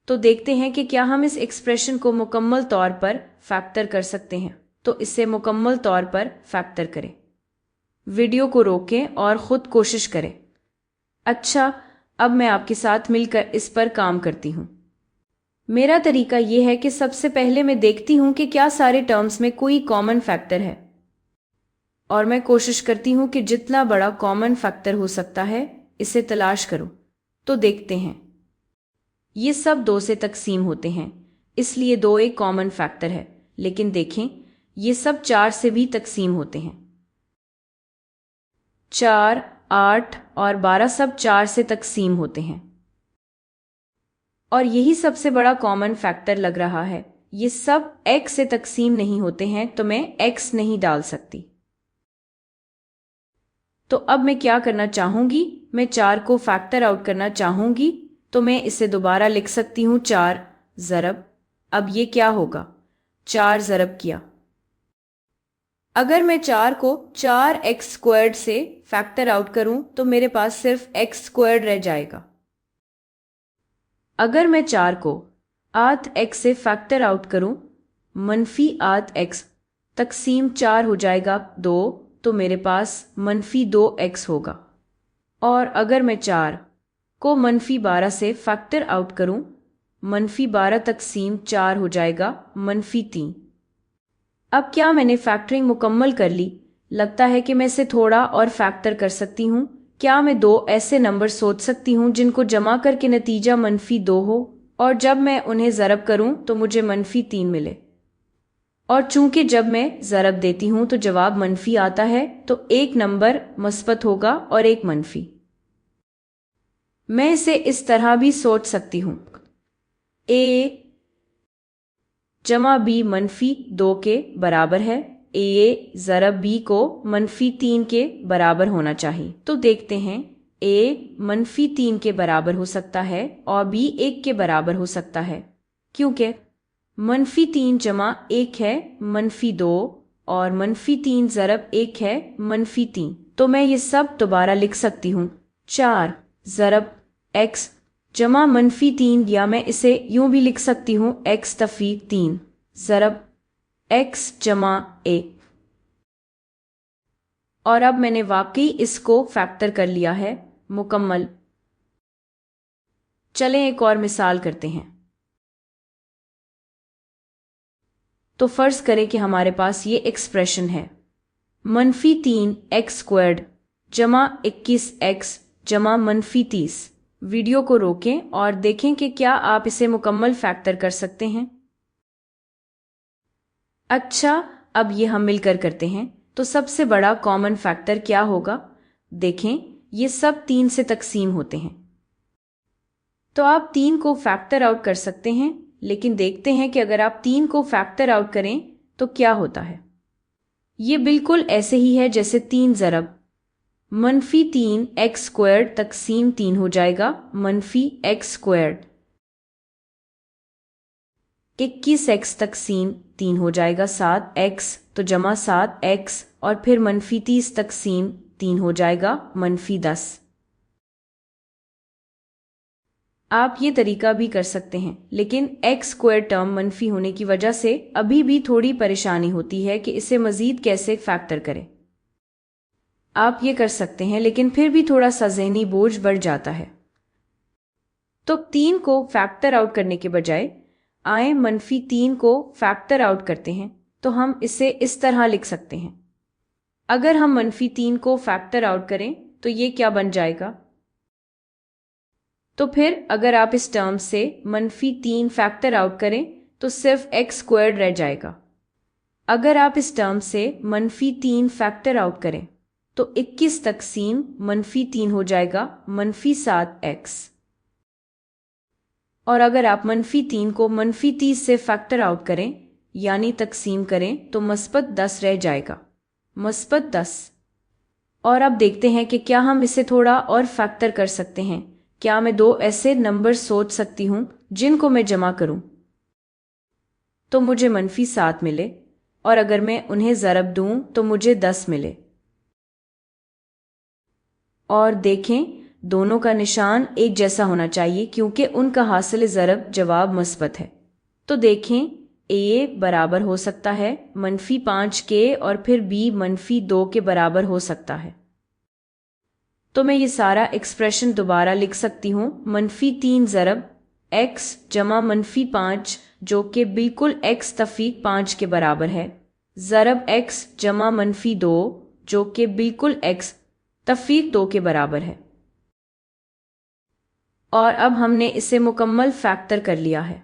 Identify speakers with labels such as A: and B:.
A: तो देखते हैं कि क्या हम इस एक्सप्रेशन को मुकम्मल तौर पर फैक्टर कर सकते हैं। तो इसे मुकम्मल तौर पर फैक्टर करें। वीडियो को रोकें और ख़ुद कोशिश करें। अच्छा, अब मैं आपके साथ मिलकर इस पर काम करती हूँ। मेरा तरीका यह है कि सबसे पहले मैं देखती हूँ कि क्या सारे टर्म्स में कोई कॉमन फैक्टर है, और मैं कोशिश करती हूँ कि जितना बड़ा कॉमन फैक्टर हो सकता है इसे तलाश करूँ। तो देखते हैं, ये सब 2 से तकसीम होते हैं, इसलिए 2 एक कॉमन फैक्टर है। लेकिन देखें, ये सब 4 से भी तकसीम होते हैं। 4, 8 और 12 सब 4 से तकसीम होते हैं, और यही सबसे बड़ा कॉमन फैक्टर लग रहा है। ये सब x से तकसीम नहीं होते हैं, तो मैं x नहीं डाल सकती। तो अब मैं क्या करना चाहूंगी, मैं 4 को फैक्टर आउट करना चाहूंगी। तो मैं इसे दोबारा लिख सकती हूँ 4 ज़रब। अब ये क्या होगा, 4 ज़रब किया। अगर मैं 4 को 4x² से फैक्टर आउट करूं तो मेरे पास सिर्फ x² रह जाएगा। अगर मैं 4 को 8x से फैक्टर आउट करूं, -8x तकसीम 4 हो जाएगा 2, तो मेरे पास -2x होगा। और अगर मैं 4 को -12 से फैक्टर आउट करूं, -12 तकसीम 4 हो जाएगा -3। अब क्या मैंने फैक्टरिंग मुकम्मल कर ली? लगता है कि मैं इसे थोड़ा और फैक्टर कर सकती हूँ। क्या मैं 2 ऐसे नंबर सोच सकती हूँ जिनको जमा करके नतीजा -2 हो, और जब मैं उन्हें ज़रब करूँ तो मुझे -3 मिले। और चूंकि जब मैं ज़रब देती हूँ तो जवाब मनफी आता है, तो एक नंबर मस्बत होगा और एक मनफी। मैं इसे इस तरह भी सोच सकती हूँ, a जमा b -2 के बराबर है। a ज़रब b को -3 के बराबर होना चाहिए। तो देखते हैं, a -3 के बराबर हो सकता है और b 1 के बराबर हो सकता है, क्योंकि -3 जमा 1 है -2 और -3 ज़रब 1 है -3। तो मैं ये सब दोबारा लिख सकती हूँ, 4 ज़रब x जमा -3, या मैं इसे यूं भी लिख सकती हूँ x तफी 3 ज़रब x जमा a। और अब मैंने वाकई इसको फैक्टर कर लिया है मुकम्मल। चलें एक और मिसाल करते हैं। तो फर्ज करें कि हमारे पास ये एक्सप्रेशन है, -3x² जमा 21x जमा -30। वीडियो को रोकें और देखें कि क्या आप इसे मुकम्मल फैक्टर कर सकते हैं। अच्छा, अब ये हम मिलकर करते हैं। तो सबसे बड़ा कॉमन फैक्टर क्या होगा? देखें, ये सब 3 से तकसीम होते हैं, तो आप 3 को फैक्टर आउट कर सकते हैं। लेकिन देखते हैं कि अगर आप 3 को फैक्टर आउट करें तो क्या होता है। ये बिल्कुल ऐसे ही है जैसे 3 ज़रब -3x² तकसीम 3 हो जाएगा -x²। 21x तकसीम 3 हो जाएगा 7x, तो जमा 7x, और फिर -30 तकसीम 3 हो जाएगा -10। आप ये तरीका भी कर सकते हैं, लेकिन x² टर्म मनफी होने की वजह से अभी भी थोड़ी परेशानी होती है कि इसे मज़ीद कैसे फैक्टर करें। आप ये कर सकते हैं, लेकिन फिर भी थोड़ा सा ज़हनी बोझ बढ़ जाता है। तो 3 को फैक्टर आउट करने के बजाय आए -3 को फैक्टर आउट करते हैं। तो हम इसे इस तरह लिख सकते हैं, अगर हम -3 को फैक्टर आउट करें तो ये क्या बन जाएगा। तो फिर अगर आप इस टर्म से -3 फैक्टर आउट करें तो सिर्फ x² रह जाएगा। अगर आप इस टर्म से -3 फैक्टर आउट करें तो 21 तकसीम -3 हो जाएगा -7x। और अगर आप -3 को -30 से फैक्टर आउट करें यानी तकसीम करें तो -10 रह जाएगा -10। और अब देखते हैं कि क्या हम इसे थोड़ा और फैक्टर कर सकते हैं। क्या मैं 2 ऐसे नंबर सोच सकती हूँ जिनको मैं जमा करूँ तो मुझे -7 मिले, और अगर मैं उन्हें ज़रब दूँ तो मुझे 10 मिले। और देखें, دونوں کا نشان ایک جیسا ہونا چاہیے کیونکہ ان کا حاصل ضرب جواب مثبت ہے۔ تو دیکھیں اے برابر ہو سکتا ہے -5 کے اور پھر بی -2 کے برابر ہو سکتا ہے۔ تو میں یہ سارا ایکسپریشن دوبارہ لکھ سکتی ہوں -3 ضرب x جمع -5 جو کہ بالکل x تفریق 5 کے برابر ہے ضرب x جمع -2 جو کہ بالکل x تفریق 2 کے برابر ہے۔ اور اب ہم نے اسے مکمل فیکٹر کر لیا ہے۔